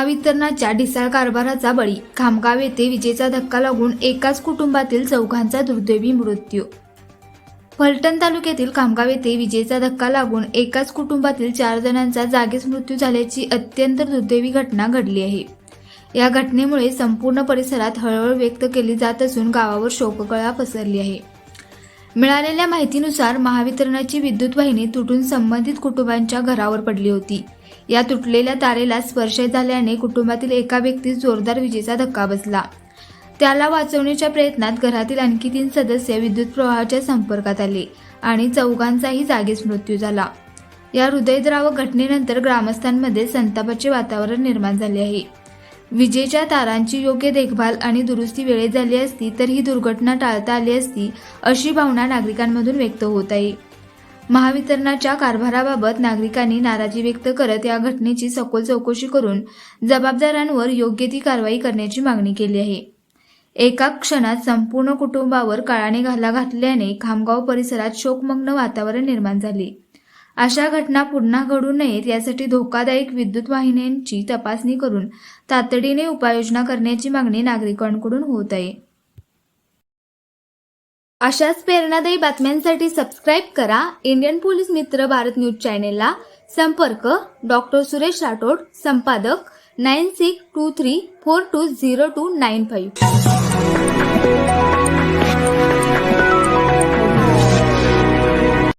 महावितरणाच्या ढिसाळ कारभाराचा बळी, खामगाव येथे विजेचा धक्का लागून एकाच कुटुंबातील चौघांचा दुर्दैवी मृत्यू। फलटण तालुक्यातील खामगाव येथे विजेचा धक्का लागून एकाच कुटुंबातील 4 जणांचा जागीच मृत्यू झाल्याची अत्यंत दुर्दैवी घटना घडली आहे। या घटनेमुळे संपूर्ण परिसरात हळहळ व्यक्त केली जात असून गावावर शोककळा पसरली आहे। मिळालेल्या माहितीनुसार महावितरणाची विद्युत वाहिनी तुटून संबंधित कुटुंबांच्या घरावर पडली होती। या तुटलेल्या तारेला स्पर्श झाल्याने कुटुंबातील एका व्यक्तीस जोरदार विजेचा धक्का बसला। त्याला वाचवण्याच्या प्रयत्नात घरातील आणखी 3 सदस्य विद्युत प्रवाहाच्या संपर्कात आले आणि चौघांचाही जागीच मृत्यू झाला। या हृदयद्रावक घटनेनंतर ग्रामस्थांमध्ये संतापाचे वातावरण निर्माण झाले आहे। विजेच्या तारांची योग्य देखभाल आणि दुरुस्ती वेळेत झाली असती तर ही दुर्घटना टाळता आली असती, अशी भावना नागरिकांमधून व्यक्त होत आहे। महावितरणाच्या कारभाराबाबत नागरिकांनी नाराजी व्यक्त करत या घटनेची सखोल चौकशी करून जबाबदारांवर योग्य ती कारवाई करण्याची मागणी केली आहे। एका क्षणात संपूर्ण कुटुंबावर काळाने घाला घातल्याने खामगाव परिसरात शोकमग्न वातावरण निर्माण झाले। अशा घटना पुन्हा घडू नयेत यासाठी धोकादायक विद्युत वाहिन्यांची तपासणी करून तातडीने उपाययोजना करण्याची मागणी नागरिकांकडून होत आहे। अशाच प्रेरणादायी बातम्यांसाठी सबस्क्राईब करा इंडियन पोलीस मित्र भारत न्यूज चॅनेलला। संपर्क डॉक्टर सुरेश राठोड, संपादक 9623420295।